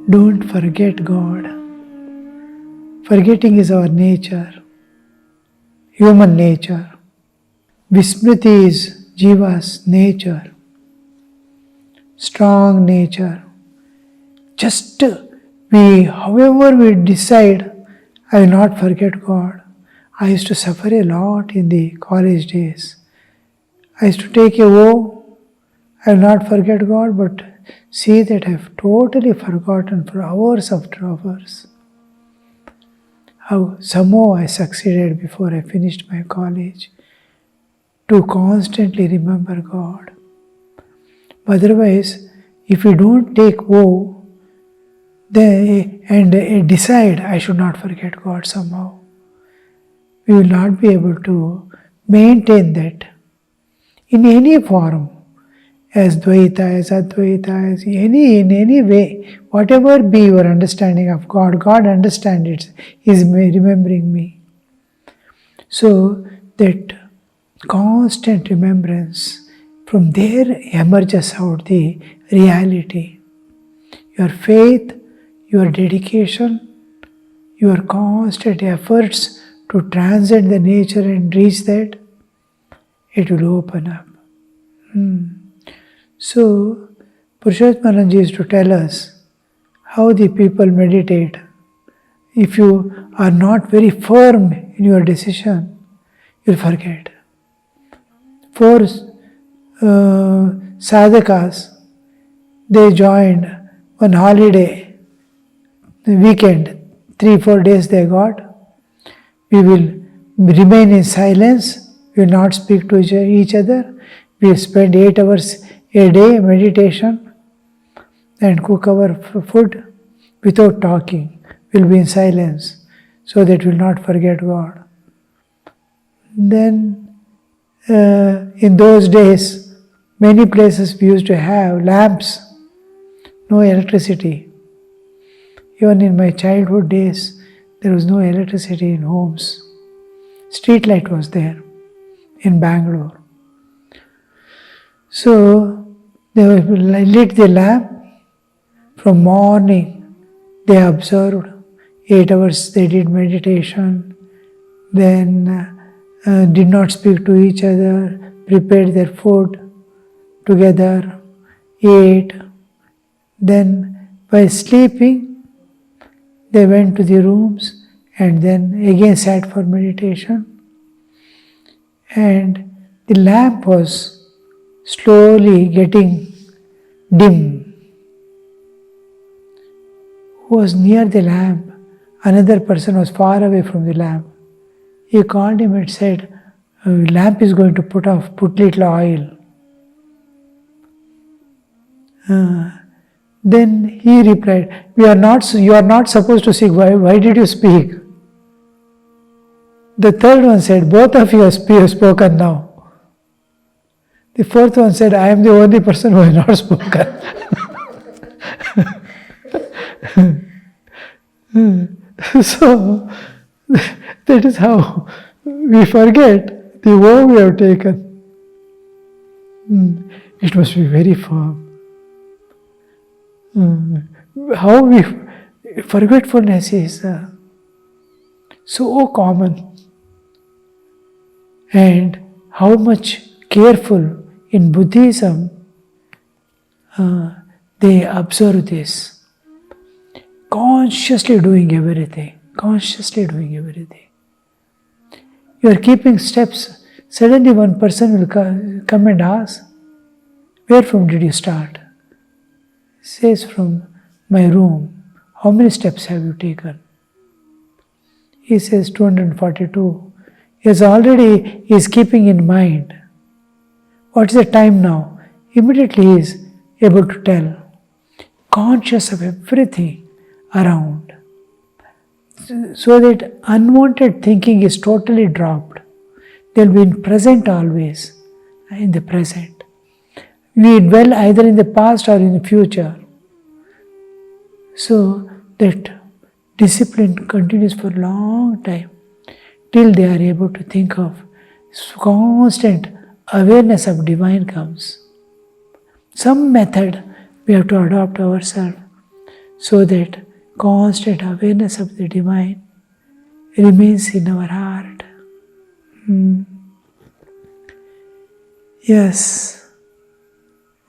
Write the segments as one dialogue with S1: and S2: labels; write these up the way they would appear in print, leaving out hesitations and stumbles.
S1: Don't forget God. Forgetting is our nature, human nature. Vismriti is Jiva's nature, strong nature. Just however we decide, I will not forget God. I used to suffer a lot in the college days. I used to take a vow, I will not forget God, but see that I have totally forgotten for hours after hours. How somehow I succeeded before I finished my college to constantly remember God. Otherwise, if we don't take vow and decide I should not forget God somehow, we will not be able to maintain that in any form, as Dvaita, as Advaita, as in any way, whatever be your understanding of God, God understands it, is remembering me. So that constant remembrance, from there emerges out the reality. Your faith, your dedication, your constant efforts to transcend the nature and reach that, it will open up. So, Purushottam used to tell us how the people meditate. If you are not very firm in your decision, you'll forget. Four sadhakas, they joined one holiday, the weekend, 3-4 days they got. We will remain in silence, we will not speak to each other. We will spend 8 hours a day meditation and cook our food without talking. We will be in silence so that we will not forget God. Then in those days, many places we used to have lamps, no electricity. Even in my childhood days, there was no electricity in homes. Street light was there in Bangalore. So they lit the lamp. From morning they observed 8 hours. They did meditation. Then did not speak to each other. Prepared their food together. Ate. Then by sleeping, they went to the rooms and then again sat for meditation. And the lamp was slowly getting dim. Who was near the lamp? Another person was far away from the lamp. He called him and said, lamp is going to put little oil. Then he replied, you are not supposed to speak. Why did you speak? The third one said, both of you have spoken now. The fourth one said, I am the only person who has not spoken. So, that is how we forget the vow we have taken. It must be very firm. Forgetfulness is so common, and how much careful in Buddhism they observe this. Consciously doing everything. You are keeping steps. Suddenly one person will come and ask, where from did you start? Says, from my room. How many steps have you taken? He says 242. He is keeping in mind. What is the time now? Immediately he is able to tell. Conscious of everything around. So that unwanted thinking is totally dropped. They will be in present always, in the present. We dwell either in the past or in the future. So that discipline continues for a long time till they are able to think of constant awareness of divine comes. Some method we have to adopt ourselves so that constant awareness of the divine remains in our heart. Yes,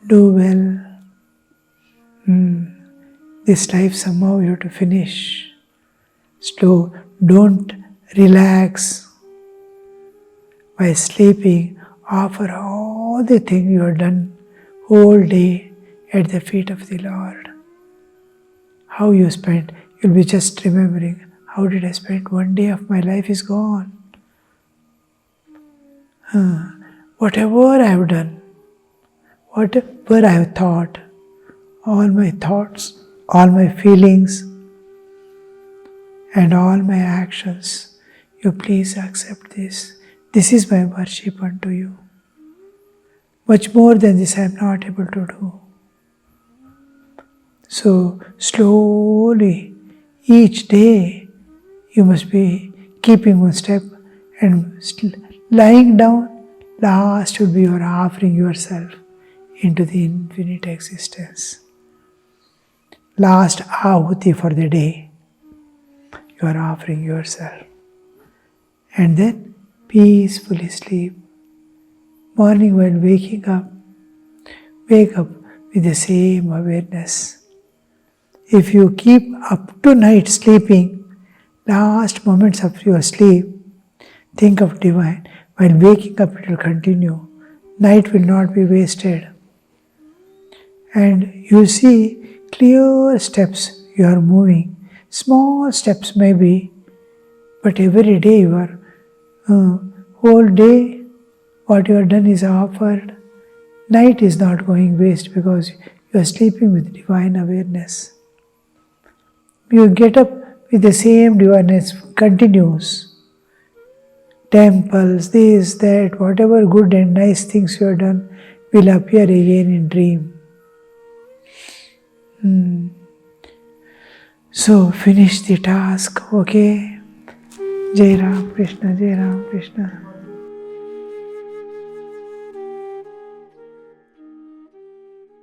S1: do well. This life somehow you have to finish. Slow, don't relax. While sleeping, offer all the things you have done whole day at the feet of the Lord. How you spent, you'll be just remembering, how did I spend? One day of my life is gone. Whatever I have done, whatever I have thought, all my thoughts, all my feelings, and all my actions, you please accept this. This is my worship unto you. Much more than this I am not able to do. So slowly, each day, you must be keeping one step and lying down. Last will be your offering yourself into the infinite existence. Last ahuti for the day, you are offering yourself. And then peacefully sleep. Morning while waking up, wake up with the same awareness. If you keep up to night sleeping, last moments of your sleep, think of divine. While waking up, it will continue. Night will not be wasted. And you see clear steps you are moving. Small steps maybe, but every day your whole day, what you have done is offered. Night is not going waste because you are sleeping with divine awareness. You get up with the same divineness, continues. Temples, this, that, whatever good and nice things you have done will appear again in dream. So finish the task, okay? Jai Ram Krishna, Jai Ram Krishna.